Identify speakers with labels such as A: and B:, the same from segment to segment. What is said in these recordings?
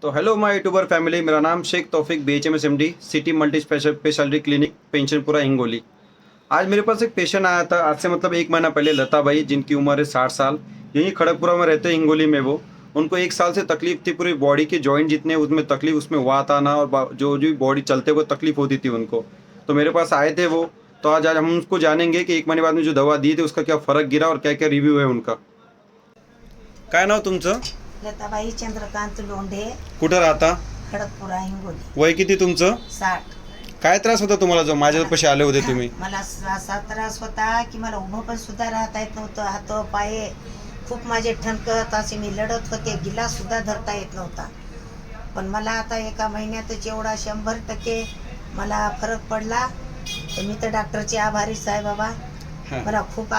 A: तो हेलो माय YouTuber family, मेरा नाम Shaikh Taufiq BHMS MD city multi speciality clinic Pensionpura Hingoli. आज मेरे पास एक पेशेंट आया था, आज से मतलब 1 महीना पहले, लता भाई, जिनकी उम्र है 60 साल। यहीं खड़गपुरा में रहते हैं, हिंगोली में। वो उनको 1 साल से तकलीफ थी, पूरी बॉडी के जॉइंट जितने उसमें तकलीफ, उसमें वात आना और जो जो बॉडी चलते हुए तकलीफ होती थी उनको। तो मेरे पास आए थे वो। तो आज आज हम उसको जानेंगे कि 1 महीने बाद में जो दवा दी थी उसका क्या फ़र्क गिरा और क्या क्या रिव्ह्यू है उनका। काय नाव तुमचं?
B: लताबाई चंद्रकांत लोंढे,
A: कुठं राहता?
B: खडकपुरा हिंगोली।
A: वय किती तुमचं?
B: 60.
A: काय त्रास होता तुम्हाला जो माझ्यापाशी आले होते तुम्ही?
B: मला असा त्रास होता की मला उभं पण सुद्धा राहता येत नव्हतं. हात पाय खूप माझे ठणकत असे, मी लढत होते, गिलास सुद्धा धरता येत नव्हता. पण मला आता 1 महिन्यातच एवढा 100% मला फरक पडला. तर मी तर डॉक्टरची आभारीच आहे बाबा.
A: हां.
B: मला खूप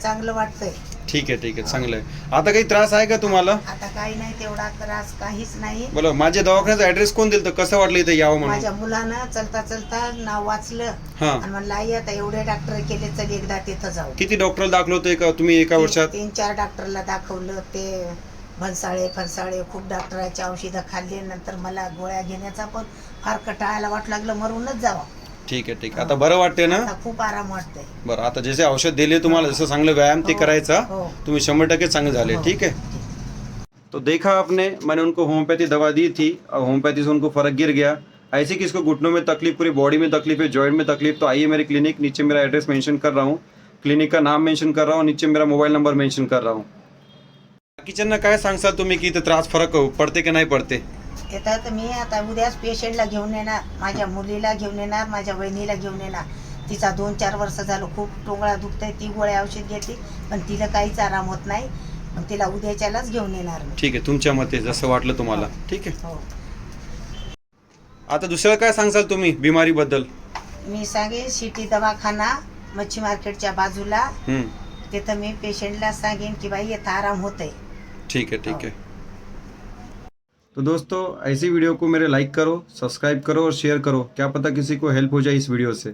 B: चांगलं वाटतंय.
A: ठीक आहे, चांगलं आहे. आता काही त्रास आहे का तुम्हाला?
B: आता काही नाही, तेवढा त्रास काहीच नाही.
A: बोला, माझ्या दवाखान्याचा ॲड्रेस कोण दिलं? कसं वाटलं इथं यावं म्हणून?
B: माझ्या मुलानं चलता चलता नाव वाचलं
A: हां.
B: आणि म्हणलं आई आता एवढे डॉक्टर केले, चल एकदा तिथं जाऊ.
A: किती डॉक्टर दाखल होते का तुम्ही एका वर्षात?
B: 3-4 डॉक्टरला दाखवलं. ते फणसाळे खूप डॉक्टरांची औषधं खाल्ली. नंतर मला गोळ्या घेण्याचा पण फार कटाळायला वाटू लागलं, मरूनच जावं.
A: ठीक आहे. आता बरं वाटते ना?
B: आता खूप आराम वाटतंय.
A: बरं, आता जसे औषध दिले तुम्हाला, जसं चांगलं व्यायाम ते
B: हो,
A: करायचा,
B: हो.
A: तुम्ही 100% चांगले झाले.
B: हो.
A: ठीक है। तो देखा आपने, मैंने उनको होम्योपैथी दवा दी थी और होम्योपैथी से उनको फ़र्क गिर गया। ऐसे किसको घुटनों में तकलीफ, पूरी बॉडी में तकलीफ है, जॉइंट में तकलीफ, तो आइए मेरे क्लिनिक। नीचे मेरा एड्रेस मेंशन कर रहा हूँ, क्लिनिक का नाम मेंशन कर रहा हूँ, नीचे मेरा मोबाईल नंबर मेंशन कर रहा हूँ। बाकीच्यांना काय सांगसाल तुम्ही की इथं त्रास फरक पडते की नाही पडते?
B: येतात तर मी आता उद्याच पेशंटला घेऊन येणार, माझ्या मुलीला घेऊन येणार, माझ्या वहिनीला घेऊन येणार. तिचा 2-4 वर्ष झालं खूप टोंगळा दुखतंय, ती गोळ्या औषध घेते पण तिला काहीच आराम होत नाही. मग तिला उद्याच्यालाच घेऊन येणार मी.
A: ठीक आहे, तुमच्या मते जसं वाटलं तुम्हाला. ठीक आहे.
B: हो.
A: आता दुसरं काय सांगसाल तुम्ही बिमारीबद्दल?
B: मी सांगेन सिटी दवाखाना मच्छी मार्केटच्या बाजूला, तिथं मी पेशंटला सांगेन की बाई इथं आराम होतंय.
A: ठीक है। तो दोस्तों, ऐसी वीडियो को मेरे लाइक करो, सब्सक्राइब करो और शेयर करो। क्या पता किसी को हेल्प हो जाए इस वीडियो से।